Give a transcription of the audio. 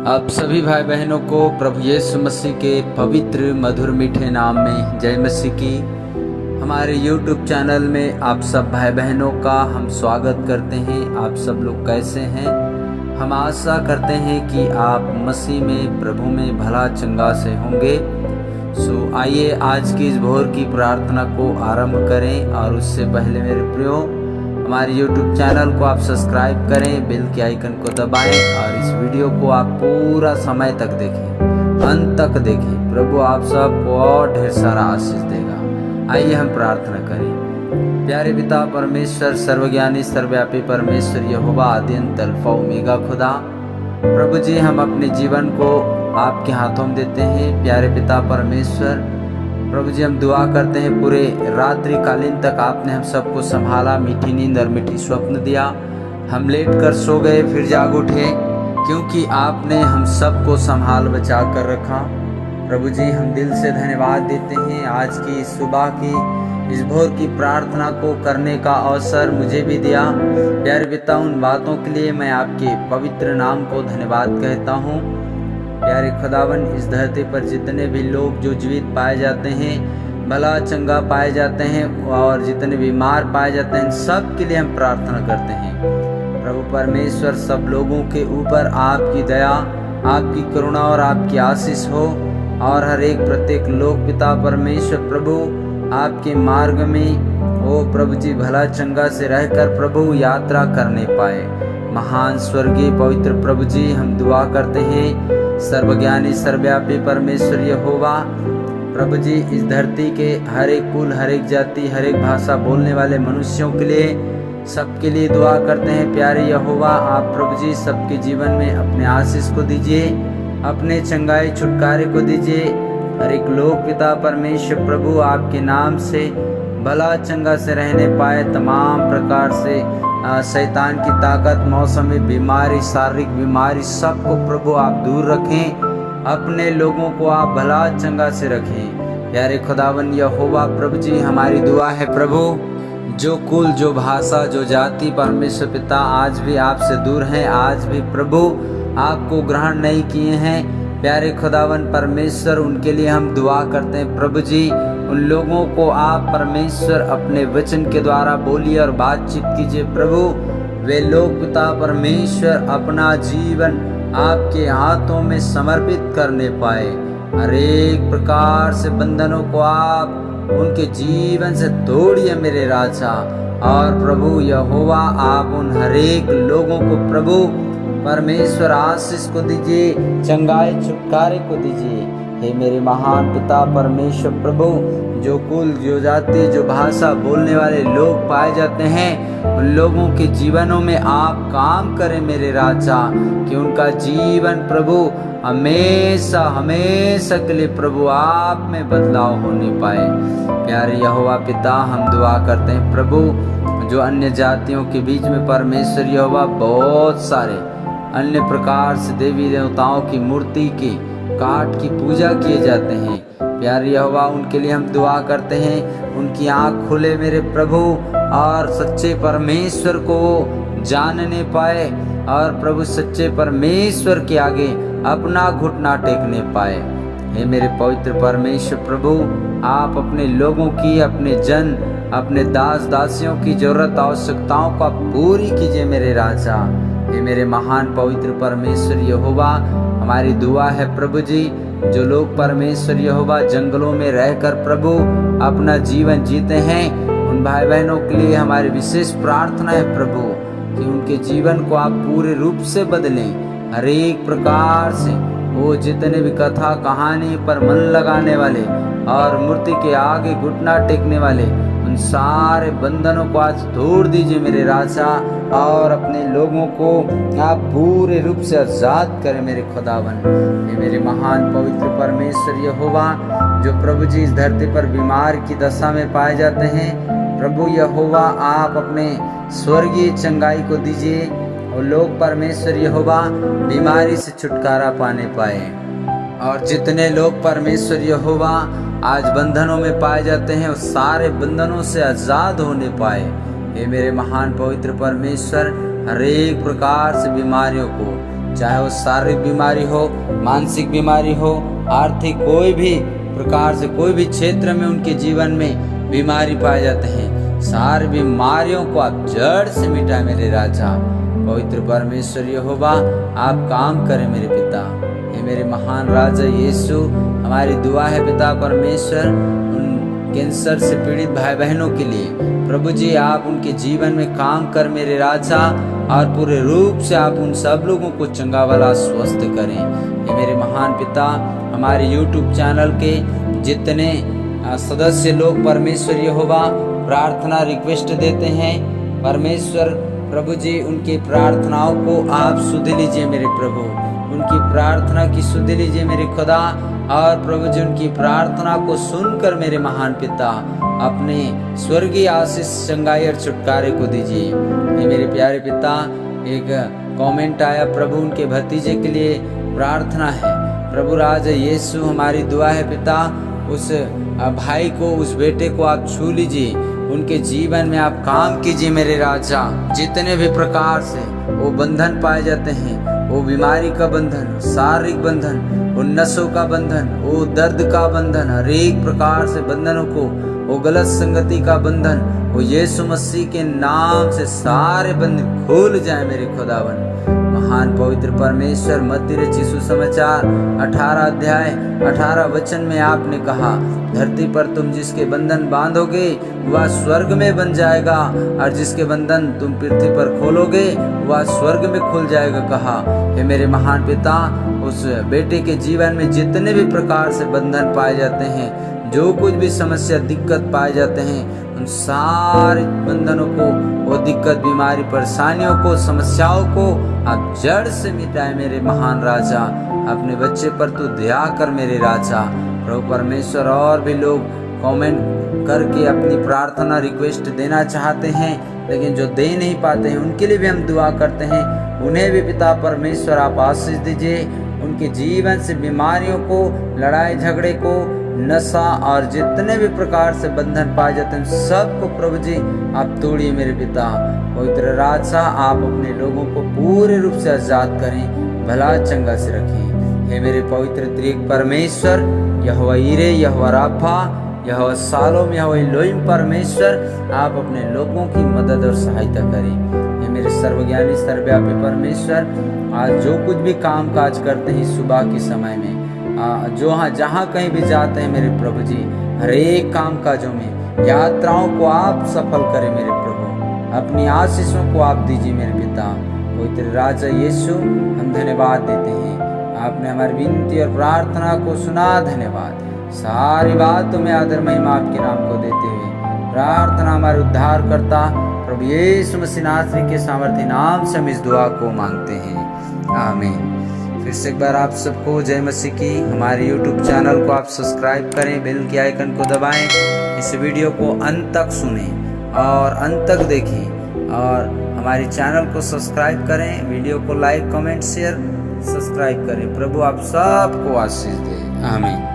आप सभी भाई बहनों को प्रभु यीशु मसीह के पवित्र मधुर मीठे नाम में जय मसीह की। हमारे YouTube चैनल में आप सब भाई बहनों का हम स्वागत करते हैं। आप सब लोग कैसे हैं? हम आशा करते हैं कि आप मसीह में प्रभु में भला चंगा से होंगे। आइए आज की इस भोर की प्रार्थना को आरंभ करें, और उससे पहले मेरे प्रियो हमारे YouTube चैनल को आप सब्सक्राइब करें, बेल के आइकन को दबाएं और इस वीडियो को आप पूरा समय तक देखें, अंत तक देखें। प्रभु आप सबको और ढेर सारा आशीष देगा। आइए हम प्रार्थना करें। प्यारे पिता परमेश्वर, सर्वज्ञानी सर्वव्यापी परमेश्वर यहोवा, आदि अंत अल्फा ओमेगा खुदा, प्रभु जी हम अपने जीवन को आपके हाथों में देते हैं। प्यारे पिता परमेश्वर, प्रभु जी हम दुआ करते हैं, पूरे रात्रि कालीन तक आपने हम सबको संभाला, मीठी नींद और मीठी स्वप्न दिया। हम लेट कर सो गए फिर जाग उठे, क्योंकि आपने हम सबको संभाल बचा कर रखा। प्रभु जी हम दिल से धन्यवाद देते हैं। आज की सुबह की इस भोर की प्रार्थना को करने का अवसर मुझे भी दिया। प्यारे पिता, उन बातों के लिए मैं आपके पवित्र नाम को धन्यवाद कहता हूँ। प्यारे खुदावन, इस धरती पर जितने भी लोग जो जीवित पाए जाते हैं, भला चंगा पाए जाते हैं, और जितने बीमार पाए जाते हैं, सब के लिए हम प्रार्थना करते हैं। प्रभु परमेश्वर, सब लोगों के ऊपर आपकी दया, आपकी करुणा और आपकी आशीष हो, और हर एक प्रत्येक लोग पिता परमेश्वर प्रभु आपके मार्ग में ओ प्रभु जी भला चंगा से रहकर प्रभु यात्रा करने पाए। महान स्वर्गीय पवित्र प्रभु जी हम दुआ करते हैं, सर्वज्ञानी सर्वव्यापी परमेश्वर यहोवा, प्रभु जी इस धरती के हर एक कुल, हर एक जाति, हर एक भाषा बोलने वाले मनुष्यों के लिए, सबके लिए दुआ करते हैं। प्यारे यहोवा, आप प्रभु जी सबके जीवन में अपने आशीष को दीजिए, अपने चंगाई छुटकारे को दीजिए। हर एक लोग पिता परमेश्वर प्रभु आपके नाम से भला चंगा से रहने पाए। तमाम प्रकार से शैतान की ताकत, मौसमी बीमारी, शारीरिक बीमारी, सबको प्रभु आप दूर रखें। अपने लोगों को आप भला चंगा से रखें। प्यारे खुदावन यहोवा, प्रभु जी हमारी दुआ है प्रभु, जो कुल, जो भाषा, जो जाति परमेश्वर पिता आज भी आपसे दूर हैं, आज भी प्रभु आपको ग्रहण नहीं किए हैं, प्यारे खुदावन परमेश्वर, उनके लिए हम दुआ करते हैं। प्रभु जी उन लोगों को आप परमेश्वर अपने वचन के द्वारा बोलिए और बातचीत कीजिए। प्रभु वे लोग पिता परमेश्वर अपना जीवन आपके हाथों में समर्पित करने पाए। हर एक प्रकार से बंधनों को आप उनके जीवन से तोड़िए मेरे राजा। और प्रभु यहोवा, आप उन हर एक लोगों को प्रभु परमेश्वर आशीष को दीजिए, चंगाई छुटकारे को दीजिए। हे मेरे महान पिता परमेश्वर प्रभु, जो कुल, जो जाति, जो भाषा बोलने वाले लोग पाए जाते हैं, उन लोगों के जीवनों में आप काम करें मेरे राजा, कि उनका जीवन प्रभु हमेशा हमेशा के लिए प्रभु आप में बदलाव होने पाए। प्यारे यहोवा पिता, हम दुआ करते हैं प्रभु, जो अन्य जातियों के बीच में परमेश्वर यहोवा बहुत सारे अन्य प्रकार से देवी देवताओं की मूर्ति की काट की पूजा किए जाते हैं, प्यारे यहोवा उनके लिए हम दुआ करते हैं। उनकी आँख खुले मेरे प्रभु, और सच्चे परमेश्वर को जानने पाए, और प्रभु सच्चे परमेश्वर के आगे अपना घुटना टेकने पाए। हे मेरे पवित्र परमेश्वर प्रभु, आप अपने लोगों की, अपने जन, अपने दास दासियों की जरूरत आवश्यकताओं को आप पूरी कीजिए मेरे राजा। हे मेरे महान पवित्र परमेश्वर यहोवा, हमारी दुआ है प्रभु जी, जो लोग परमेश्वर यहोवा जंगलों में रहकर प्रभु अपना जीवन जीते हैं, उन भाई बहनों के लिए हमारी विशेष प्रार्थना है प्रभु, कि उनके जीवन को आप पूरे रूप से बदलें। हर एक प्रकार से वो जितने भी कथा कहानी पर मन लगाने वाले और मूर्ति के आगे घुटना टेकने वाले, उन सारे बंधनों को आज तोड़ दीजिए मेरे राजा, और अपने लोगों को आप पूरे रूप से आजाद करें मेरे खुदावन। ये मेरे महान पवित्र परमेश्वर यहोवा, जो प्रभु जी इस धरती पर बीमार की दशा में पाए जाते हैं, प्रभु यहोवा आप अपने स्वर्गीय चंगाई को दीजिए, और लोग परमेश्वर यहोवा बीमारी से छुटकारा पाने पाए। और जितने लोग परमेश्वर यहोवा आज बंधनों में पाए जाते हैं, उस सारे बंधनों से आजाद होने पाए। हे मेरे महान पवित्र परमेश्वर, हर एक प्रकार से बीमारियों को, चाहे वो शारीरिक बीमारी हो, मानसिक बीमारी हो, आर्थिक कोई भी प्रकार से कोई भी क्षेत्र में उनके जीवन में बीमारी पाए जाते हैं, सारी बीमारियों को आप जड़ से मिटाए मेरे राजा। पवित्र परमेश्वर यहोवा आप काम करें मेरे पिता। हे मेरे महान राजा यीशु, हमारी दुआ है पिता परमेश्वर, उन कैंसर से पीड़ित भाई बहनों के लिए प्रभु जी आप उनके जीवन में काम कर मेरे राजा, और पूरे रूप से आप उन सब लोगों को चंगा वाला स्वस्थ करें। हे मेरे महान पिता, हमारे YouTube चैनल के जितने सदस्य लोग परमेश्वर यहोवा प्रार्थना रिक्वेस्ट देते हैं, परमेश्वर प्रभु जी उनकी प्रार्थनाओं को आप सुध लीजिए मेरे प्रभु, उनकी प्रार्थना की सुध लीजिए मेरे खुदा, और प्रभु जी उनकी प्रार्थना को सुनकर मेरे महान पिता अपने स्वर्गीय आशीष चंगाई और छुटकारे को दीजिए। ये मेरे प्यारे पिता, एक कमेंट आया, प्रभु उनके भतीजे के लिए प्रार्थना है। प्रभु राजा यीशु, हमारी दुआ है पिता, उस भाई को, उस बेटे को आप छू लीजिए, उनके जीवन में आप काम कीजिए मेरे राजा। जितने भी प्रकार से वो बंधन पाए जाते हैं, वो बीमारी का बंधन, शारीरिक बंधन, वो नसों का बंधन, वो दर्द का बंधन, हर एक प्रकार से बंधनों को, वो गलत संगति का बंधन, वो यीशु मसीह के नाम से सारे बंधन खुल जाए मेरे खुदावन। महान पवित्र परमेश्वर, मत्ती रचित सुसमाचार 18 अध्याय 18 वचन में आपने कहा, धरती पर तुम जिसके बंधन बांधोगे वह स्वर्ग में बन जाएगा, और जिसके बंधन तुम पृथ्वी पर खोलोगे वह स्वर्ग में खुल जाएगा कहा। हे मेरे महान पिता, उस बेटे के जीवन में जितने भी प्रकार से बंधन पाए जाते हैं, जो कुछ भी समस्या दिक्कत पाए जाते हैं, उन सारे बंधनों को, वो दिक्कत, बीमारी, परेशानियों को, समस्याओं को आप जड़ से मिटाए मेरे महान राजा। अपने बच्चे पर तू दया कर मेरे राजा। प्रभु परमेश्वर, और भी लोग कमेंट करके अपनी प्रार्थना रिक्वेस्ट देना चाहते हैं, लेकिन जो दे नहीं पाते हैं, उनके लिए भी हम दुआ करते हैं। उन्हें भी पिता परमेश्वर आप आशीष दीजिए, उनके जीवन से बीमारियों को, लड़ाई झगड़े को, नशा और जितने भी प्रकार से बंधन पाए जाते हैं, सबको प्रभु जी आप तोड़िए मेरे पिता। पवित्र राजा, आप अपने लोगों को पूरे रूप से आजाद करें, भला चंगा से रखें। हे मेरे पवित्र त्रिएक परमेश्वर, यहोवा यीरे, यहोवा राफा, यहोवा शालोम, यहोवा एलोहिम परमेश्वर, आप अपने लोगों की मदद और सहायता करें। हे मेरे सर्वज्ञानी सर्वव्यापी परमेश्वर, आज जो कुछ भी काम काज करते हैं सुबह के समय में, जो जहाँ कहीं भी जाते हैं मेरे प्रभु जी, हर एक काम काजों में, यात्राओं को आप सफल करें मेरे प्रभु, अपनी आशीषों को आप दीजिए मेरे पिता। पवित्र राजा यीशु, हम धन्यवाद देते हैं, आपने हमारी विनती और प्रार्थना को सुना, धन्यवाद। सारी बातों में आदर महिमा आपके नाम को देते हुए प्रार्थना हमारे उद्धार करता प्रभु यीशु मसीह नासरी के सामर्थ्य नाम से हम इस दुआ को मांगते हैं, आमीन। फिर से एक बार आप सबको जय मसीह की। हमारे YouTube चैनल को आप सब्सक्राइब करें, बेल के आइकन को दबाएं, इस वीडियो को अंत तक सुनें और अंत तक देखें, और हमारे चैनल को सब्सक्राइब करें, वीडियो को लाइक, कमेंट, शेयर, सब्सक्राइब करें। प्रभु आप सबको आशीष दे, आमीन।